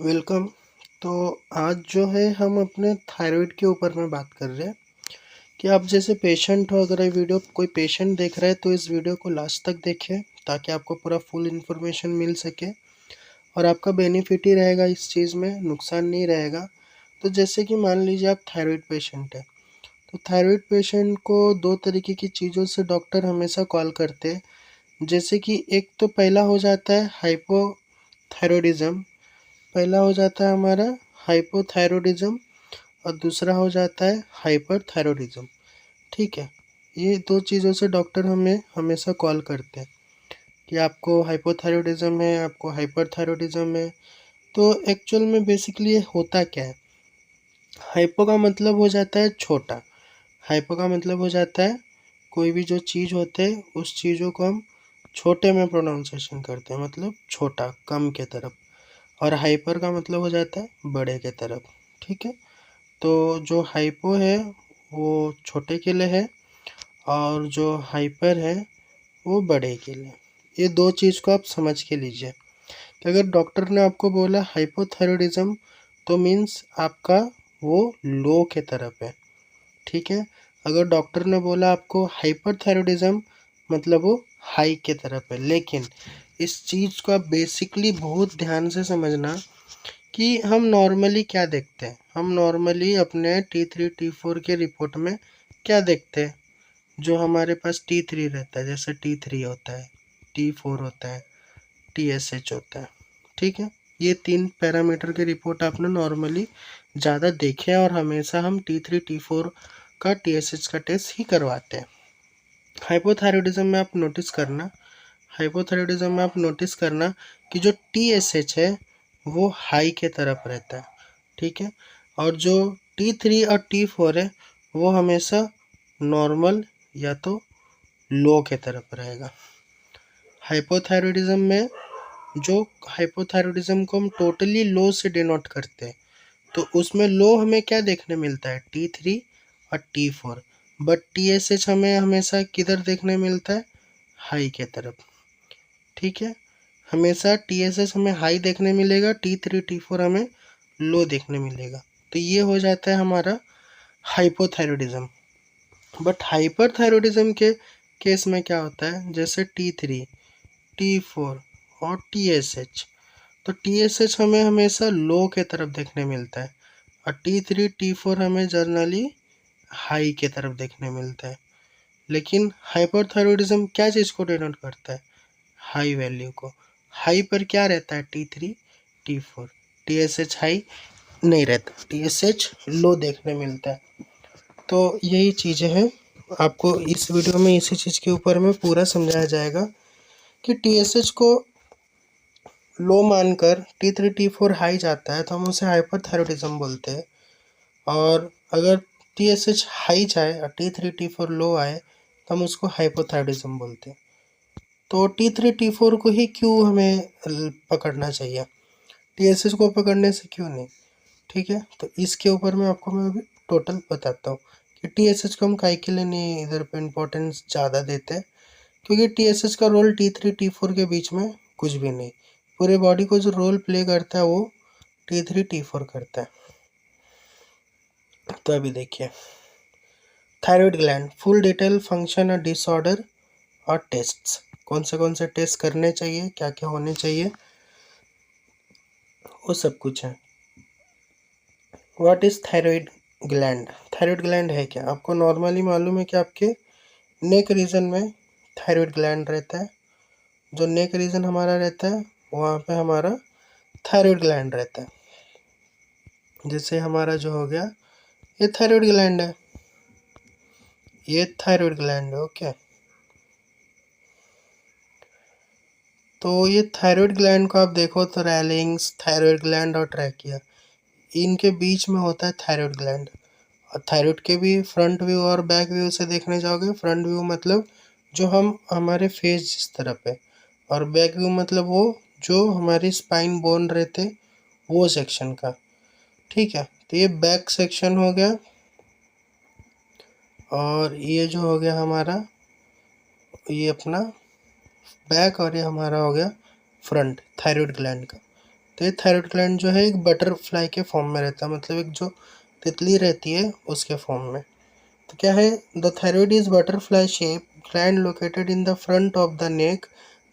Welcome. तो आज जो है हम अपने थायराइड के ऊपर में बात कर रहे हैं कि आप जैसे पेशेंट हो, अगर ये वीडियो कोई पेशेंट देख रहा है तो इस वीडियो को लास्ट तक देखें ताकि आपको पूरा फुल इन्फॉर्मेशन मिल सके और आपका बेनिफिट ही रहेगा, इस चीज़ में नुकसान नहीं रहेगा। तो जैसे कि मान लीजिए आप थायराइड पेशेंट है, तो थायराइड पेशेंट को दो तरीके की चीज़ों से डॉक्टर हमेशा कॉल करते हैं। जैसे कि एक तो पहला हो जाता है हाइपोथायरॉयडिज्म, पहला हो जाता है हमारा हाइपोथायरॉयडिज्म और दूसरा हो जाता है हाइपरथायरॉयडिज्म। ठीक है, ये दो चीज़ों से डॉक्टर हमें हमेशा कॉल करते हैं कि आपको हाइपोथायरॉयडिज्म है, आपको हाइपरथायरॉयडिज्म है। तो एक्चुअल में बेसिकली ये होता क्या है? हाइपो का मतलब हो जाता है छोटा, हाइपो का मतलब हो जाता है कोई भी जो चीज़ होते हैं उस चीज़ों को हम छोटे में प्रोनाउंसिएशन करते हैं, मतलब छोटा, कम के तरफ। और हाइपर का मतलब हो जाता है बड़े के तरफ। ठीक है, तो जो हाइपो है वो छोटे के लिए है और जो हाइपर है वो बड़े के लिए। ये दो चीज़ को आप समझ के लीजिए कि अगर डॉक्टर ने आपको बोला हाइपोथायरॉयडिज्म तो मीन्स आपका वो लो के तरफ है। ठीक है, अगर डॉक्टर ने बोला आपको हाइपरथायरॉयडिज्म मतलब वो हाई के तरफ है। लेकिन इस चीज़ को आप बेसिकली बहुत ध्यान से समझना कि हम नॉर्मली क्या देखते हैं। हम नॉर्मली अपने T3 T4 के रिपोर्ट में क्या देखते हैं? जो हमारे पास T3 रहता है, जैसे T3 होता है, T4 होता है, TSH होता है। ठीक है, ये तीन पैरामीटर की रिपोर्ट आपने नॉर्मली ज़्यादा देखे हैं और हमेशा हम T3 T4 का TSH का टेस्ट ही करवाते हैं। हाइपोथायरॉयडिज्म में आप नोटिस करना, हाइपोथायरॉयडिज्म में आप नोटिस करना कि जो TSH है वो हाई के तरफ रहता है। ठीक है, और जो T3 और T4 है वो हमेशा नॉर्मल या तो लो के तरफ रहेगा। हाइपोथायरॉयडिज्म में जो हाइपोथायरॉयडिज्म को हम टोटली लो से डिनोट करते हैं, तो उसमें लो हमें क्या देखने मिलता है? T3 और T4। बट TSH हमें हमेशा किधर देखने मिलता है? हाई के तरफ। ठीक है, हमेशा TSH हमें हाई देखने मिलेगा, T3 T4 हमें लो देखने मिलेगा। तो ये हो जाता है हमारा हाइपोथायरॉयडिज्म। बट हाइपरथायरॉयडिज्म के केस में क्या होता है? जैसे T3 T4 और TSH, तो TSH हमें हमेशा लो के तरफ देखने मिलता है और T3 T4 हमें जनरली हाई के तरफ देखने मिलता है। लेकिन हाइपरथायरॉयडिज्म क्या चीज़ को डिनोट करता है? हाई वैल्यू को। हाई पर क्या रहता है? T3 T4। TSH हाई नहीं रहता, TSH लो देखने मिलता है। तो यही चीज़ें हैं, आपको इस वीडियो में इसी चीज़ के ऊपर में पूरा समझाया जाएगा कि TSH को लो मानकर T3 T4 हाई जाता है तो हम उसे हाइपरथायरॉयडिज्म बोलते हैं। और अगर TSH हाई जाए और T3 T4 लो आए तो हम उसको हाइपोथायरॉयडिज्म बोलते हैं। तो T3 T4 को ही क्यों हमें पकड़ना चाहिए, TSH को पकड़ने से क्यों नहीं? ठीक है, तो इसके ऊपर में आपको मैं अभी टोटल बताता हूँ कि TSH को हम काहे के लिए नहीं इधर पे इम्पोर्टेंस ज़्यादा देते हैं। क्योंकि TSH का रोल T3 T4 के बीच में कुछ भी नहीं, पूरे बॉडी को जो रोल प्ले करता है वो T3 T4 करता है। तो अभी देखिए, thyroid gland full detail function और डिसऑर्डर और टेस्ट्स, कौन से टेस्ट करने चाहिए, क्या क्या होने चाहिए, वो सब कुछ है। What is thyroid gland? Thyroid gland है क्या? आपको नॉर्मली मालूम है कि आपके नेक रीजन में थायराइड ग्लैंड रहता है। जो नेक रीजन हमारा रहता है वहाँ पे हमारा थायराइड ग्लैंड रहता है। जैसे हमारा जो हो गया ये थायराइड ग्लैंड है, ये थायराइड ग्लैंड है। ओके, तो ये थायराइड ग्लैंड को आप देखो तो रैलिंग्स, थायराइड ग्लैंड और ट्रैकिया, इनके बीच में होता है थायराइड ग्लैंड। और थायराइड के भी फ्रंट व्यू और बैक व्यू से देखने जाओगे, फ्रंट व्यू मतलब जो हम हमारे फेस जिस तरफ है, और बैक व्यू मतलब वो जो हमारी स्पाइन बोन रहते वो सेक्शन का। ठीक है, तो ये बैक सेक्शन हो गया और ये जो हो गया हमारा, ये अपना बैक, और ये हमारा हो गया फ्रंट थायराइड ग्लैंड का। तो ये थायराइड ग्लैंड जो है एक बटरफ्लाई के फॉर्म में रहता है, मतलब एक जो तितली रहती है उसके फॉर्म में। तो क्या है, the thyroid is butterfly shape gland located in the front of the neck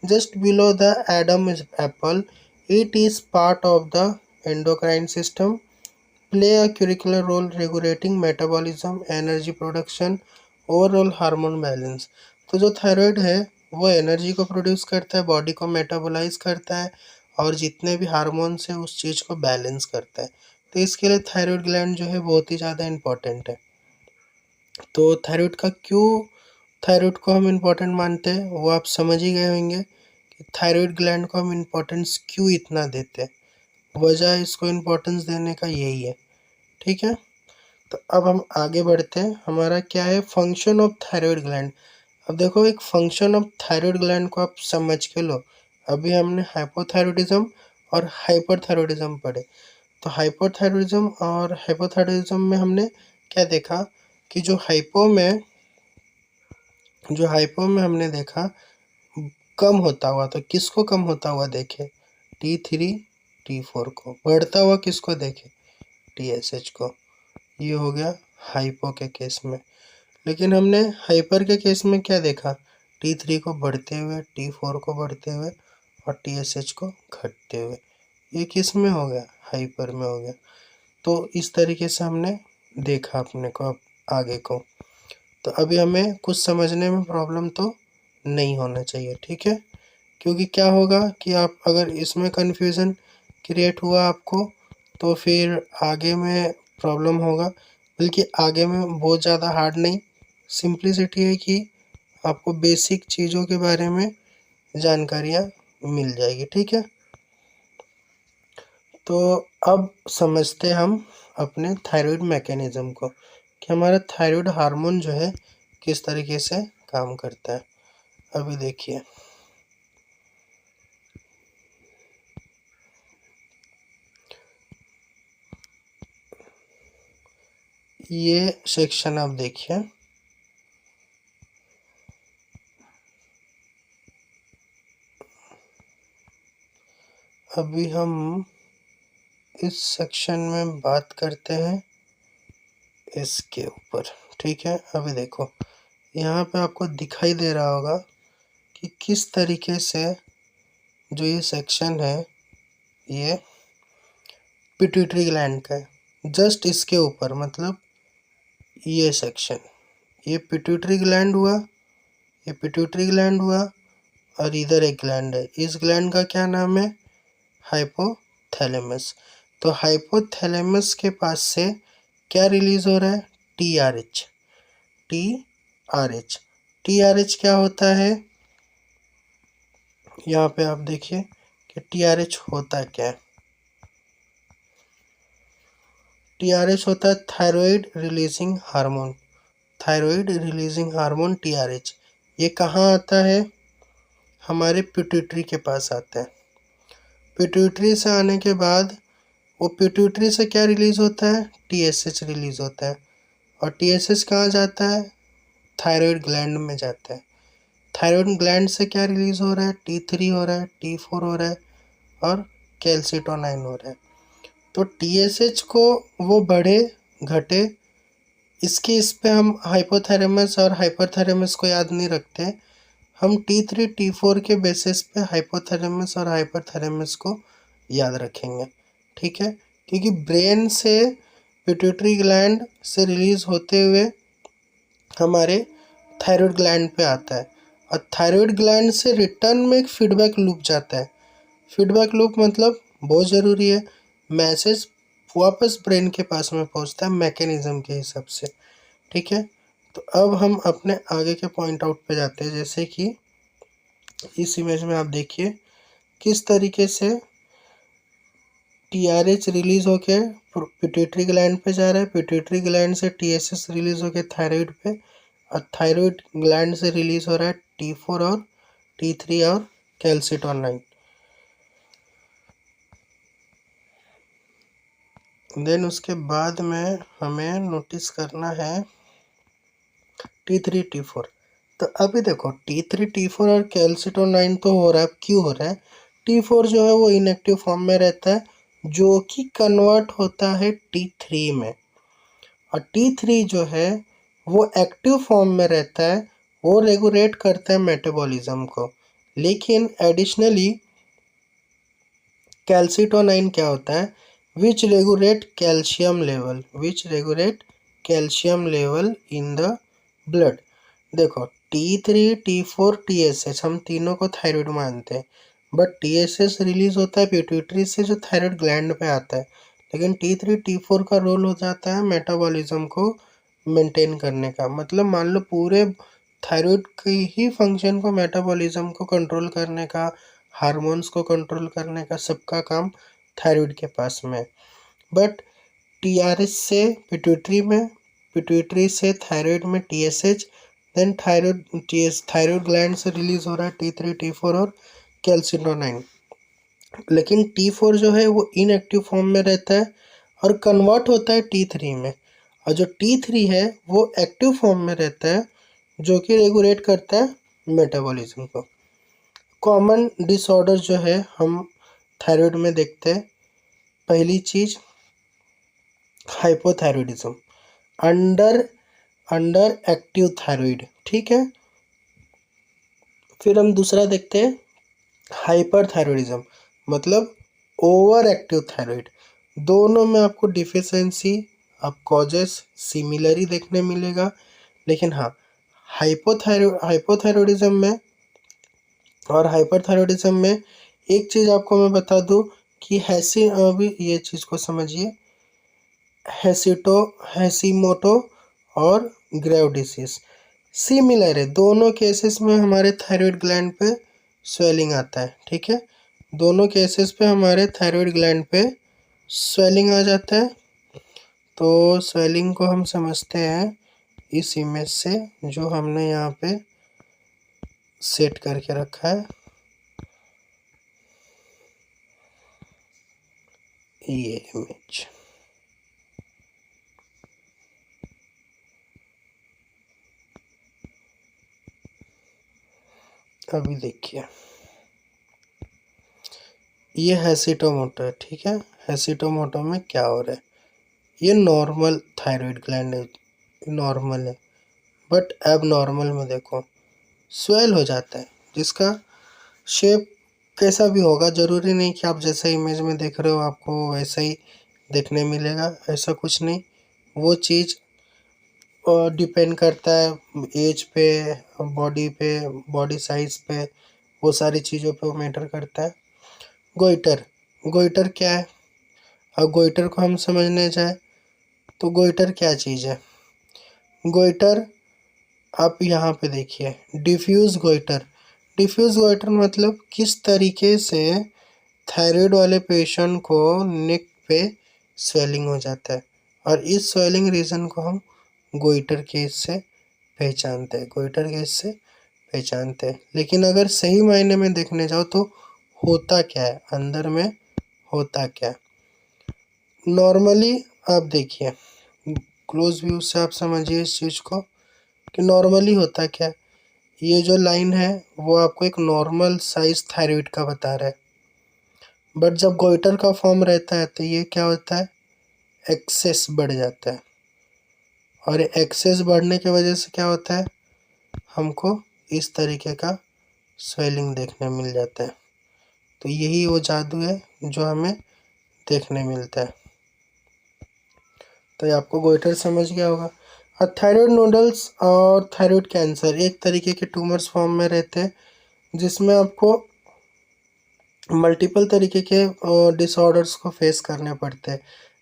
just below the Adam Apple. It is part of the endocrine system, play a curricular role regulating metabolism, energy production, overall hormone balance. तो जो thyroid है वो energy को produce करता है, body को metabolise करता है और जितने भी हार्मोन्स है उस चीज़ को बैलेंस करता है। तो इसके लिए थायराइड ग्लैंड जो है बहुत ही ज़्यादा इम्पोर्टेंट है। तो थायराइड का क्यों, थायराइड को हम इम्पोर्टेंट मानते हैं वो आप समझ ही गए होंगे कि थायराइड ग्लैंड को हम इम्पोर्टेंस क्यों इतना देते हैं। वजह इसको इम्पोर्टेंस देने का यही है, ठीक है। तो अब हम आगे बढ़ते हैं, हमारा क्या है फंक्शन ऑफ थायराइड ग्लैंड। अब देखो एक फंक्शन ऑफ थायराइड ग्लैंड को आप समझ के लो। अभी हमने हाइपोथायरॉयडिज्म और हाइपरथायरॉयडिज्म पढ़े। तो हाइपोथायरॉयडिज्म और हाइपोथायरॉयडिज्म में हमने क्या देखा कि जो हाइपो में हमने देखा कम होता हुआ, तो किसको कम होता हुआ देखे, T3 T4 को। बढ़ता हुआ किसको देखे, TSH को। ये हो गया हाइपो के केस में। लेकिन हमने हाइपर के केस में क्या देखा, T3 को बढ़ते हुए, T4 को बढ़ते हुए और TSH को घटते हुए। ये किस में हो गया, हाइपर में हो गया। तो इस तरीके से हमने देखा अपने को। अब आगे को तो अभी हमें कुछ समझने में प्रॉब्लम तो नहीं होना चाहिए, ठीक है। क्योंकि क्या होगा कि आप अगर इसमें कन्फ्यूज़न क्रिएट हुआ आपको तो फिर आगे में प्रॉब्लम होगा। बल्कि आगे में बहुत ज़्यादा हार्ड नहीं, सिंपलिसिटी है कि आपको बेसिक चीज़ों के बारे में जानकारियाँ मिल जाएगी, ठीक है। तो अब समझते हम अपने थायराइड मैकेनिज़्म को कि हमारा थायराइड हार्मोन जो है किस तरीके से काम करता है। अभी देखिए, ये सेक्शन आप देखिए। अभी हम इस सेक्शन में बात करते हैं इसके ऊपर, ठीक है। अभी देखो यहाँ पे आपको दिखाई दे रहा होगा कि किस तरीके से जो ये सेक्शन है ये पिट्यूटरी ग्लैंड का है। जस्ट इसके ऊपर, मतलब ये सेक्शन, ये पिट्यूटरी ग्लैंड हुआ, ये पिट्यूटरी ग्लैंड हुआ और इधर एक ग्लैंड है। इस ग्लैंड का क्या नाम है, हाइपोथैलेमस। तो हाइपोथैलेमस के पास से क्या रिलीज हो रहा है, TRH। TRH TRH क्या होता है, यहाँ पे आप देखिए कि TRH होता क्या है। TRH होता है thyroid releasing hormone. Thyroid releasing hormone TRH। ये कहाँ आता है, हमारे पिट्यूटरी के पास आता है। पिट्यूटरी से आने के बाद वो पिट्यूटरी से क्या रिलीज होता है, TSH रिलीज होता है। और TSH कहाँ जाता है, थायराइड ग्लैंड में जाता है। थायराइड ग्लैंड से क्या रिलीज हो रहा है, T3 हो रहा है, T4 हो रहा है और कैल्सिटोनाइन हो रहा है। तो TSH को वो बढ़े घटे, इसके इस पे हम हाइपोथैलेमस और हाइपरथैलेमस को याद नहीं रखते। हम T3 T4 के बेसिस पे हाइपोथैलेमस और हाइपरथैलेमस को याद रखेंगे, ठीक है। क्योंकि ब्रेन से पिट्यूटरी ग्लैंड से रिलीज होते हुए हमारे थायराइड ग्लैंड पे आता है और थायराइड ग्लैंड से रिटर्न में एक फीडबैक लूप जाता है। फीडबैक लूप मतलब बहुत ज़रूरी है, मैसेज वापस ब्रेन के पास में पहुंचता है मैकेनिज्म के हिसाब से, ठीक है। तो अब हम अपने आगे के पॉइंट आउट पे जाते हैं। जैसे कि इस इमेज में आप देखिए किस तरीके से TRH रिलीज होके पिट्यूटरी ग्लैंड पे जा रहा है, पिट्यूटरी ग्लैंड से TSH रिलीज होके थायराइड पे और थायराइड ग्लैंड से रिलीज हो रहा है T4 और T3 और कैल्सिटोनाइन। देन उसके बाद में हमें नोटिस करना है T3 T4। तो अभी देखो T3 T4 और कैल्सिटोनाइन तो हो रहा है, क्यों हो रहा है, T4 जो है वो इनएक्टिव फॉर्म में रहता है, जो कि कन्वर्ट होता है T3 में, और T3 जो है वो एक्टिव फॉर्म में रहता है, वो रेगुलेट करता है मेटाबॉलिज्म को। लेकिन एडिशनली कैल्सिटोनाइन क्या होता है, विच regulate calcium level in the blood. देखो T3, T4, TSH हम तीनों को थायराइड मानते हैं, बट TSH रिलीज होता है पिट्यूटरी से जो थायराइड ग्लैंड पे आता है, लेकिन T3, T4 का रोल हो जाता है मेटाबॉलिज्म को मेंटेन करने का। मतलब मान लो पूरे थायराइड की ही फंक्शन को, मेटाबॉलिज्म को कंट्रोल करने का, हार्मोन्स को कंट्रोल करने का, सबका काम थायराइड के पास में। बट TRS से पिट्यूटरी में, पिट्यूटरी से थायराइड में TSH, देन थायराइड ग्लैंड से रिलीज हो रहा है T3, T4 और कैल्सिटोनाइन। लेकिन T4 जो है वो इनएक्टिव फॉर्म में रहता है और कन्वर्ट होता है T3 में, और जो T3 है वो एक्टिव फॉर्म में रहता है, जो कि रेगुलेट करता है मेटाबॉलिज्म को। कॉमन डिसऑर्डर जो है हम थायराइड में देखते हैं, पहली चीज हाइपोथायरॉयडिज्म, अंडर एक्टिव थायराइड, ठीक है। फिर हम दूसरा देखते हैं हाइपरथायरॉयडिज्म, मतलब ओवर एक्टिव थायराइड। दोनों में आपको डिफिशियंसी अब कॉजेस सिमिलर ही देखने मिलेगा, लेकिन हाँ हाइपोथायरॉयडिज्म में और हाइपरथायरॉयडिज्म में एक चीज़ आपको मैं बता दूं कि अभी ये चीज़ को समझिए, हैशिमोटो और ग्रेव डिसीज सिमिलर है। दोनों केसेस में हमारे थायराइड ग्लैंड पे स्वेलिंग आता है, ठीक है। दोनों केसेस पे हमारे थायराइड ग्लैंड पे स्वेलिंग आ जाता है। तो स्वेलिंग को हम समझते हैं इस इमेज से, जो हमने यहाँ पे सेट करके रखा है, ये इमेज। अभी देखिए ये हैशिटोमोटो है, ठीक है। हैशिटोमोटो में क्या हो रहा है, ये नॉर्मल थायराइड ग्लैंड है, नॉर्मल है, बट अब नॉर्मल में देखो स्वेल हो जाता है, जिसका शेप कैसा भी होगा, ज़रूरी नहीं कि आप जैसा इमेज में देख रहे हो आपको वैसा ही देखने मिलेगा, ऐसा कुछ नहीं। वो चीज़ डिपेंड करता है एज पे, पे, बॉडी साइज पे, वो सारी चीज़ों पे वो मैटर करता है। गोइटर, गोइटर क्या है, अब गोइटर को हम समझने जाए तो गोइटर क्या चीज़ है। गोइटर आप यहाँ पे देखिए, डिफ्यूज़ गोइटर मतलब किस तरीके से थायराइड वाले पेशेंट को नेक पे स्वेलिंग हो जाता है, और इस स्वेलिंग रीजन को हम गोइटर केस से पहचानते हैं। लेकिन अगर सही मायने में देखने जाओ तो होता क्या है, अंदर में होता क्या है। नॉर्मली आप देखिए, क्लोज व्यू से आप समझिए इस चीज़ को कि नॉर्मली होता क्या है। ये जो लाइन है वो आपको एक नॉर्मल साइज थायराइड का बता रहा है, बट जब गोइटर का फॉर्म रहता है तो ये क्या होता है, एक्सेस बढ़ जाता है, और एक्सेस बढ़ने की वजह से क्या होता है, हमको इस तरीके का स्वेलिंग देखने मिल जाता है। तो यही वो जादू है जो हमें देखने मिलता है। तो ये आपको गोइटर समझ गया होगा। और थायराइड नोडल्स और थायराइड कैंसर एक तरीके के ट्यूमर्स फॉर्म में रहते हैं, जिसमें आपको मल्टीपल तरीके के डिसऑर्डर्स को फेस करने पड़ते हैं।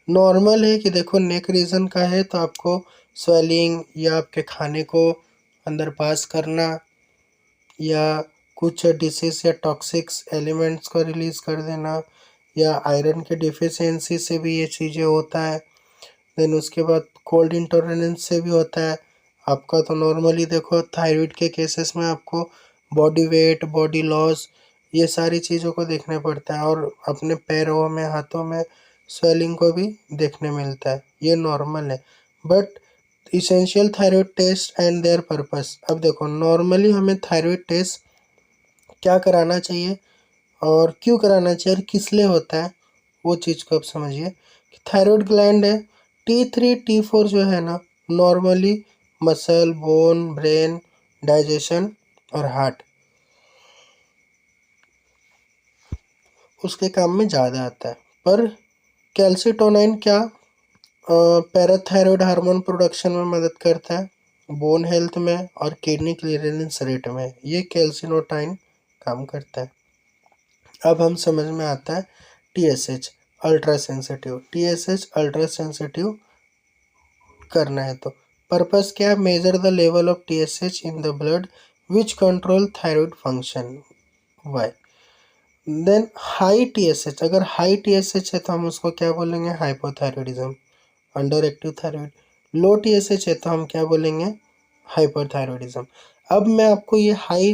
नॉर्मल है कि देखो नेक रीजन का है तो आपको स्वेलिंग या आपके खाने को अंदर पास करना, या कुछ डिसीज या टॉक्सिक्स एलिमेंट्स को रिलीज़ कर देना, या आयरन के डिफिशियंसी से भी ये चीज़ें होता है। देन उसके बाद कोल्ड इंटॉलरेंस से भी होता है आपका। तो नॉर्मली देखो थायराइड के केसेस में आपको बॉडी वेट, बॉडी लॉस, ये सारी चीज़ों को देखना पड़ता है, और अपने पैरों में, हाथों में स्वेलिंग को भी देखने मिलता है, ये नॉर्मल है। But essential thyroid test and their purpose, अब देखो नॉर्मली हमें थायराइड टेस्ट क्या कराना चाहिए, और क्यों कराना चाहिए और किस लिए होता है, वो चीज़ को आप समझिए। थायराइड ग्लैंड है, T3 T4 जो है ना normally muscle, bone, brain, digestion और हार्ट उसके काम में ज़्यादा आता है। पर कैल्सिटोनाइन क्या पैराथायरॉयड हार्मोन प्रोडक्शन में मदद करता है, बोन हेल्थ में और किडनी क्लियरेंस रेट में ये कैल्सिनोटाइन काम करता है। अब हम समझ में आता है TSH ultra sensitive, TSH ultra sensitive करना है तो पर्पस क्या है, major the level of TSH in the blood which control thyroid function. Why then high TSH, अगर हाई TSH है तो हम उसको क्या बोलेंगे, hypothyroidism, under active thyroid. Low TSH है तो हम क्या बोलेंगे, हाइपरथायरॉयडिज्म। अब मैं आपको ये हाई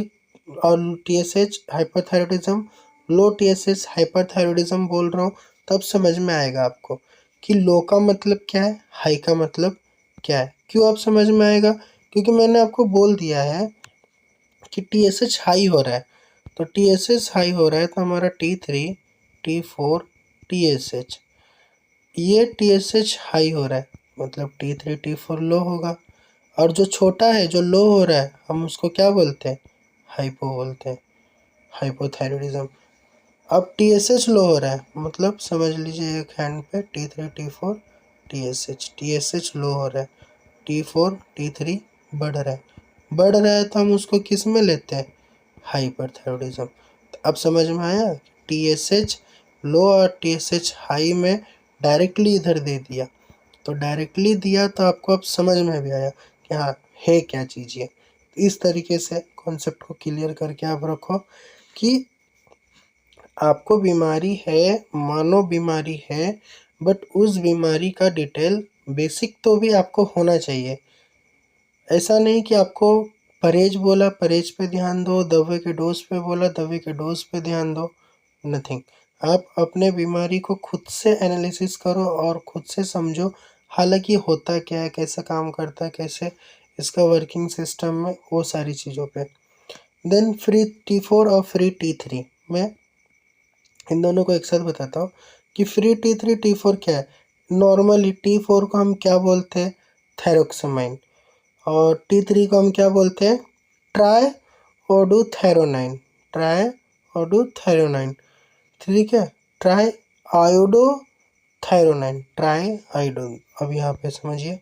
और TSH हाइपरथायरॉयडिज्म, लो TSH हाइपरथायरॉयडिज्म बोल रहा हूँ, तब समझ में आएगा आपको कि लो का मतलब क्या है, हाई का मतलब क्या है। क्यों आप समझ में आएगा, क्योंकि मैंने आपको बोल दिया है कि TSH हाई हो रहा है, तो TSH हाई हो रहा है तो हमारा T3 T4 TSH, ये TSH हाई हो रहा है मतलब T3 T4 लो होगा। और जो छोटा है जो लो हो रहा है हम उसको क्या बोलते हैं, हाइपो बोलते हैं, हाइपोथायरॉयडिज्म। अब TSH लो हो रहा है मतलब समझ लीजिए एक हैंड पे T3 T4 TSH लो हो रहा है, T4 T3 बढ़ रहा है तो हम उसको किस में लेते हैं, हाइपरथायरॉयडिज्म। तो अब समझ में आया, TSH लो और TSH हाई में डायरेक्टली इधर दे दिया, तो डायरेक्टली दिया तो आपको अब समझ में भी आया कि हाँ है क्या चीज़ ये। इस तरीके से कॉन्सेप्ट को क्लियर करके आप रखो कि आपको बीमारी है, मानो बीमारी है, बट उस बीमारी का डिटेल बेसिक तो भी आपको होना चाहिए। ऐसा नहीं कि आपको परहेज बोला परहेज पे ध्यान दो, दवा के डोज पे बोला दवा के डोज पे ध्यान दो, नथिंग। आप अपने बीमारी को खुद से एनालिसिस करो और खुद से समझो, हालांकि होता क्या है, कैसे काम करता है, कैसे इसका वर्किंग सिस्टम में, वो सारी चीज़ों पे। देन फ्री T4 और फ्री T3, मैं इन दोनों को एक साथ बताता हूँ कि फ्री T3 T4 क्या है। नॉर्मली T4 को हम क्या बोलते हैं, थायरोक्सामाइन, और T3 को हम क्या बोलते हैं, ट्राई ओडोथायरोनाइन, ट्राई ओडोथायरोनाइन, ठीक है, ट्राई आयोडोथायरोनाइन, ट्राई आयोडो। अब यहाँ पे समझिए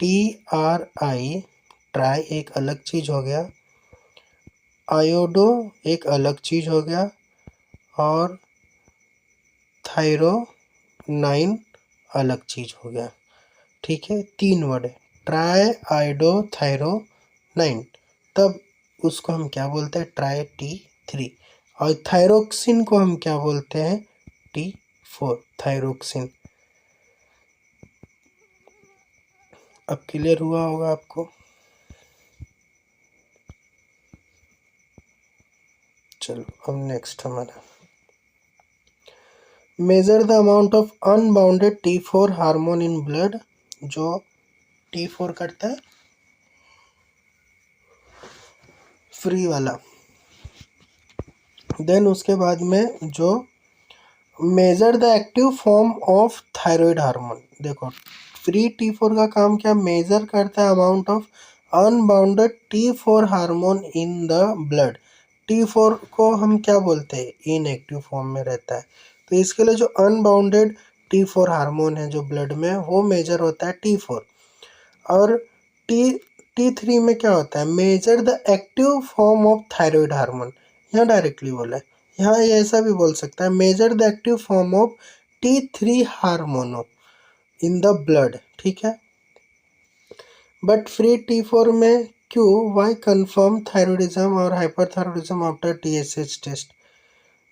TRI ट्राई एक अलग चीज़ हो गया, आयोडो एक अलग चीज़ हो गया, और थायरोनाइन अलग चीज़ हो गया। ठीक है, तीन वर्ड है, ट्राई आयोडो थायरोनाइन। तब उसको हम क्या बोलते हैं, ट्राई T3। और थायरोक्सिन को हम क्या बोलते हैं, T4 थायरोक्सिन। अब क्लियर हुआ होगा आपको। चलो अब नेक्स्ट हमारा, measure the amount of unbounded T4 hormone in blood, जो T4 करता है फ्री वाला। देन उसके बाद में जो major the active form of thyroid hormone, देखो फ्री T4 का काम क्या, मेजर करता है amount of unbounded T4 hormone in the blood. T4 को हम क्या बोलते हैं, इनएक्टिव फॉर्म में रहता है, तो इसके लिए जो अनबाउंडेड T4 हार्मोन है जो ब्लड में, वो मेजर होता है T4। और T3 में क्या होता है, major the active form of thyroid hormone, यहाँ डायरेक्टली बोला है, यहाँ ये ऐसा भी बोल सकता है, major the active form of T3 हार्मोनो इन द ब्लड, ठीक है। बट फ्री T4 में क्यों, वाई कन्फर्म थायरॉयडिज्म और hyperthyroidism after TSH test.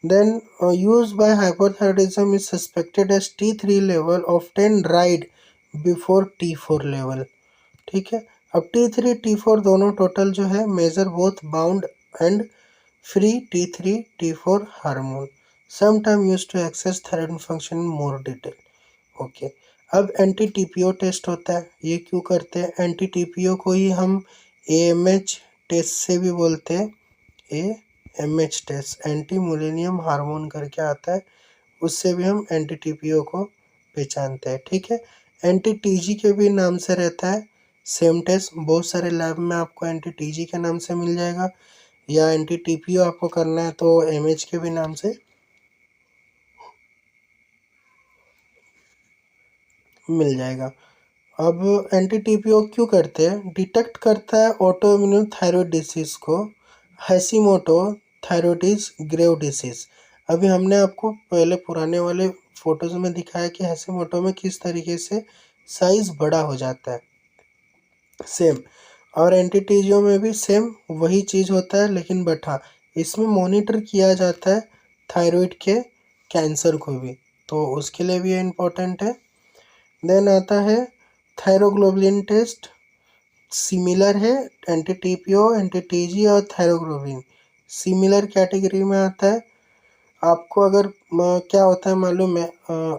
Then use by hyperthyroidism is suspected as T3 level often rise before T4 level, ठीक है। अब T3 T4 दोनों टोटल जो है measure both bound and free T3 T4 hormone, sometime use to assess thyroid function in more detail. Okay, अब anti TPO test होता है, ये क्यों करते हैं, एंटी TPO को ही हम AMH टेस्ट से भी बोलते हैं, MH टेस्ट, एंटी मोलिनियम हार्मोन करके आता है, उससे भी हम एंटी TPO को पहचानते हैं। ठीक है, एंटी TG के भी नाम से रहता है सेम टेस्ट। बहुत सारे लैब में आपको एंटी TG के नाम से मिल जाएगा, या एंटी TPO आपको करना है तो MH के भी नाम से मिल जाएगा। अब एंटी TPO क्यों करते हैं? डिटेक्ट करता है ऑटो इम्यून थायराइड डिसीज़ को, हैशिमोटो थायराइडिस ग्रेव डिसीज़। अभी हमने आपको पहले पुराने वाले फोटोज़ में दिखाया कि हैशिमोटो में किस तरीके से साइज़ बड़ा हो जाता है, सेम। और एंटी TPO में भी सेम वही चीज़ होता है, लेकिन बट हाँ, इसमें मॉनिटर किया जाता है थायराइड के कैंसर को भी, तो उसके लिए भी ये इम्पोर्टेंट है। देन आता है थायरोग्लोबुलिन टेस्ट, सिमिलर है एंटी TPO, एंटी TG और थायरोग्लोबुलिन सिमिलर कैटेगरी में आता है। आपको अगर क्या होता है मालूम है,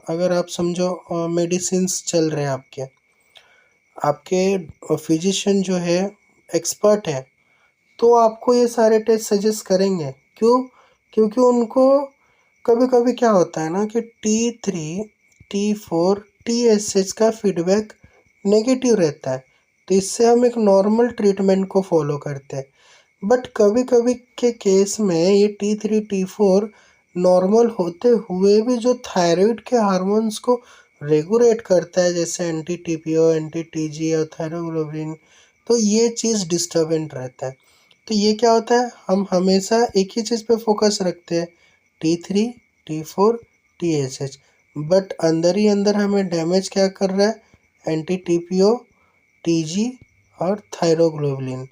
अगर आप समझो मेडिसिन्स चल रहे हैं आपके फिजिशियन जो है एक्सपर्ट है, तो आपको ये सारे टेस्ट सजेस्ट करेंगे। क्यों? क्योंकि उनको कभी कभी क्या होता है ना कि T3 T4 TSH का फीडबैक नेगेटिव रहता है, तो इससे हम एक नॉर्मल ट्रीटमेंट को फॉलो करते हैं। बट कभी कभी के केस में ये T3 T4 नॉर्मल होते हुए भी जो थायराइड के हार्मोन्स को रेगुलेट करता है, जैसे एंटी TPO, एंटी TG और थायरोग्लोबुलिन, तो ये चीज़ डिस्टर्बेंट रहता है। तो ये क्या होता है, हम हमेशा एक ही चीज़ पे फोकस रखते हैं, T3 T4 TSH, बट अंदर ही अंदर हमें डैमेज क्या कर रहा है, एंटी TPO TG और थायरोग्लोबुलिन,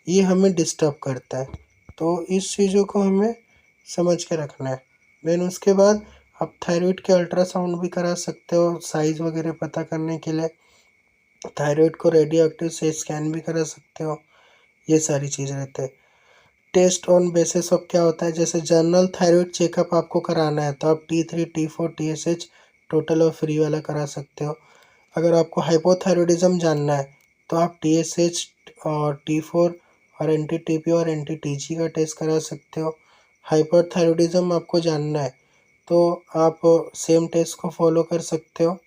ये हमें डिस्टर्ब करता है। तो इस चीज़ों को हमें समझ के रखना है। देन उसके बाद आप थायराइड के अल्ट्रासाउंड भी करा सकते हो साइज़ वगैरह पता करने के लिए, थायराइड को रेडियो एक्टिव से स्कैन भी करा सकते हो, ये सारी चीज़ रहते हैं। टेस्ट ऑन बेसिस ऑफ क्या होता है, जैसे जनरल थायराइड चेकअप आपको कराना है तो आप T3 T4 TSH टोटल और फ्री वाला करा सकते हो। अगर आपको हाइपोथायरॉयडिज्म जानना है तो आप TSH और T4 और एंटी TPO और एंटी TG का टेस्ट करा सकते हो। हाइपरथायरॉयडिज्म आपको जानना है तो आप सेम टेस्ट को फॉलो कर सकते हो।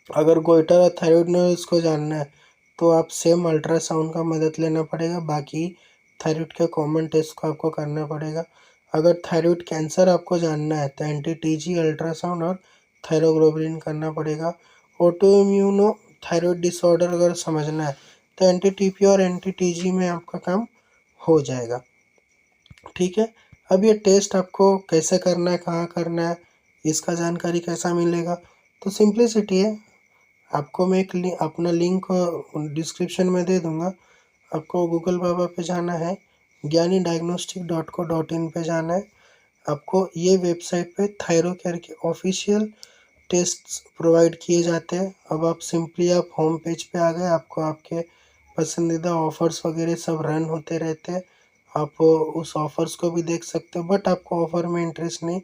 अगर गोइटर और थायराइड नोड्स को जानना है तो आप सेम अल्ट्रासाउंड का मदद लेना पड़ेगा, बाकी थायराइड के कॉमन टेस्ट को आपको करना पड़ेगा। अगर थायराइड कैंसर आपको जानना है तो एंटी TG अल्ट्रासाउंड और थायरोग्लोबुलिन करना पड़ेगा। ऑटो इम्यूनो थायराइड डिसऑर्डर अगर समझना है तो एंटी TPO और एंटी TG में आपका काम हो जाएगा। ठीक है, अब ये टेस्ट आपको कैसे करना है, कहाँ करना है, इसका जानकारी कैसा मिलेगा, तो सिंपलिसिटी है। आपको मैं एक अपना लिंक डिस्क्रिप्शन में दे दूँगा। आपको गूगल बाबा पे जाना है, gyanidiagnostic.co.in पे जाना है। आपको ये वेबसाइट पे थायरोकेयर के ऑफिशियल टेस्ट्स प्रोवाइड किए जाते हैं। अब आप सिंपली आप होम पेज पे आ गए, आपको आपके पसंदीदा ऑफ़र्स वगैरह सब रन होते रहते हैं। आप उस ऑफ़र्स को भी देख सकते हो, बट आपको ऑफ़र में इंटरेस्ट नहीं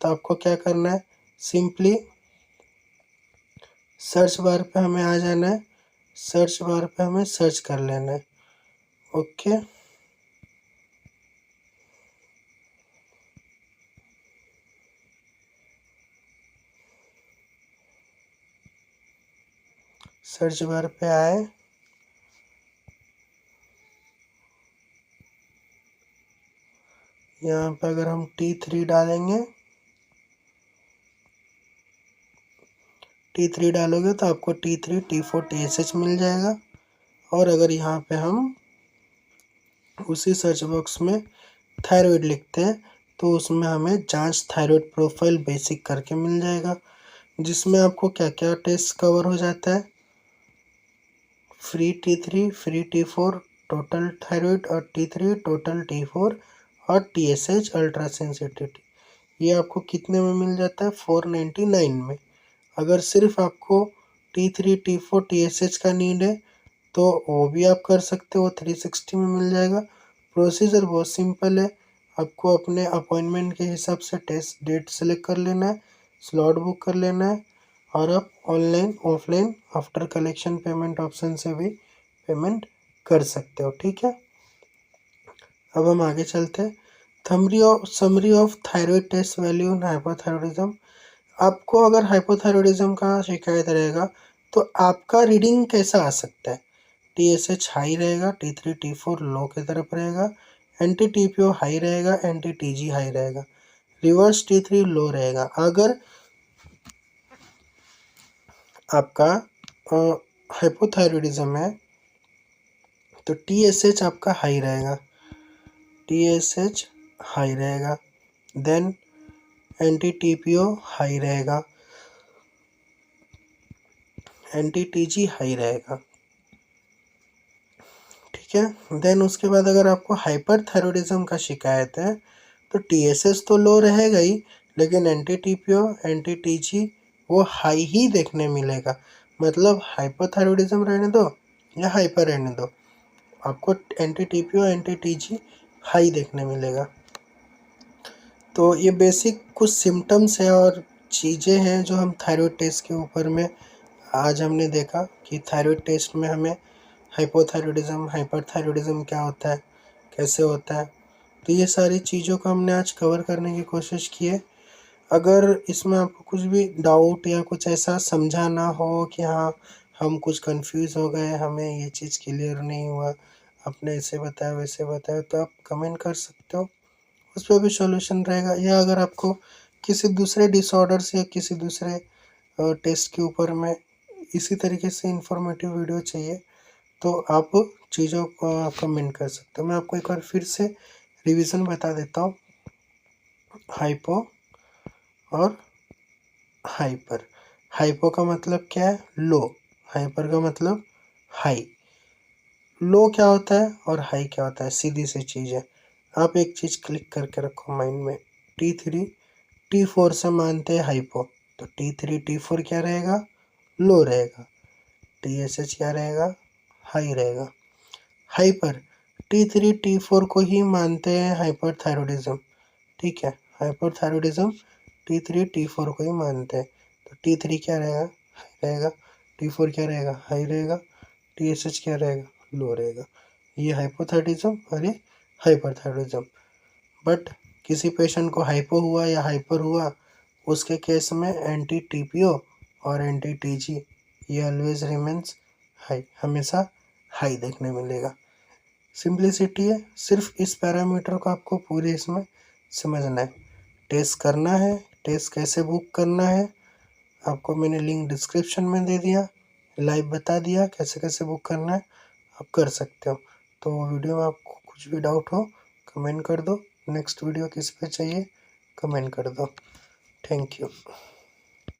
तो आपको क्या करना है, सिंपली सर्च बार पे हमें आ जाना है, सर्च बार पे हमें सर्च कर लेना है। ओके, सर्च बार पे आए, यहाँ पे अगर हम T3 डालेंगे, T3 डालोगे तो आपको T3 T4 TSH मिल जाएगा। और अगर यहाँ पे हम उसी सर्च बॉक्स में थायराइड लिखते हैं तो उसमें हमें जांच थायराइड प्रोफाइल बेसिक करके मिल जाएगा, जिसमें आपको क्या क्या टेस्ट कवर हो जाता है, free T3 free T4 total thyroid और T3 टोटल T4 और TSH अल्ट्रा सेंसिटिविटी, ये आपको कितने में मिल जाता है, 499 में। अगर सिर्फ आपको T3 T4 TSH का नीड है तो वो भी आप कर सकते हो, 360 में मिल जाएगा। प्रोसीजर बहुत सिंपल है, आपको अपने अपॉइंटमेंट के हिसाब से टेस्ट डेट सेलेक्ट कर लेना है, स्लॉट बुक कर लेना है, और आप online offline after collection payment option से भी पेमेंट कर सकते हो। ठीक है, अब हम आगे चलते हैं। Summary of thyroid test value in hypothyroidism. आपको अगर हाइपोथायरॉयडिज्म का शिकायत रहेगा तो आपका रीडिंग कैसा आ सकता है? TSH हाई रहेगा, T3 T4 लो की तरफ रहेगा, एंटी TPO हाई रहेगा, एंटी TG हाई रहेगा, रिवर्स T3 लो रहेगा। अगर आपका हाइपोथायरॉयडिज्म है तो TSH आपका हाई रहेगा, TSH हाई रहेगा, देन एंटी TPO हाई रहेगा, एंटी TG हाई रहेगा। ठीक है, देन उसके बाद अगर आपको हाइपरथायरॉयडिज्म का शिकायत है तो TSH तो लो रहेगा ही, लेकिन एंटी TPO एंटी TG वो हाई ही देखने मिलेगा। मतलब हाइपोथायरॉयडिज्म रहने दो या हाइपर रहने दो, आपको anti TPO anti TG high देखने मिलेगा। तो ये बेसिक कुछ सिम्टम्स है और चीज़ें हैं जो हम थायराइड टेस्ट के ऊपर में आज हमने देखा कि थायराइड टेस्ट में हमें हाइपोथायरॉयडिज्म, हाइपरथायरॉयडिज्म क्या होता है, कैसे होता है। तो ये सारी चीज़ों को हमने आज कवर करने की कोशिश की है। अगर इसमें आपको कुछ भी डाउट या कुछ ऐसा समझा ना हो कि हाँ हम कुछ कंफ्यूज हो गए, हमें ये चीज़ क्लियर नहीं हुआ, आपने ऐसे बताया वैसे बताया, तो आप कमेंट कर सकते हो, उस पर भी सॉल्यूशन रहेगा। या अगर आपको किसी दूसरे डिसऑर्डर या किसी दूसरे टेस्ट के ऊपर में इसी तरीके से इंफॉर्मेटिव वीडियो चाहिए तो आप चीज़ों को कमेंट कर सकते हो। मैं आपको एक बार फिर से रिवीजन बता देता हूँ। हाइपो और हाइपर। हाइपो का मतलब क्या है? लो। हाइपर का मतलब हाई। लो क्या होता है और हाई क्या होता है? सीधी सी चीज़ है। आप एक चीज़ क्लिक करके रखो माइंड में, T3 T4 से मानते हैं हाइपो, तो T3 T4 क्या रहेगा? लो रहेगा। TSH क्या रहेगा? हाई रहेगा। हाइपर T3 T4 को ही मानते हैं हाइपरथायरॉयडिज्म। ठीक है, हाइपरथायरॉयडिज्म T3 T4 को ही मानते हैं। तो T3 क्या रहेगा? हाई रहेगा। T4 क्या रहेगा? हाई रहेगा। TSH क्या रहेगा? लो रहेगा। ये हाइपोथायरॉयडिज्म और ये हाइपरथायरॉयडिज्म। बट किसी पेशेंट को हाइपो हुआ या हाइपर हुआ, उसके केस में एंटी TPO और एंटी TG ये ऑलवेज रिमेंस हाई, हमेशा हाई देखने मिलेगा। सिंप्लिसिटी है, सिर्फ इस पैरामीटर को आपको पूरे इसमें समझना है। टेस्ट करना है, टेस्ट कैसे बुक करना है आपको मैंने लिंक डिस्क्रिप्शन में दे दिया, लाइव बता दिया कैसे कैसे बुक करना है, आप कर सकते हो। तो वीडियो में आपको कुछ भी डाउट हो कमेंट कर दो, नेक्स्ट वीडियो किस पे चाहिए कमेंट कर दो। Thank you.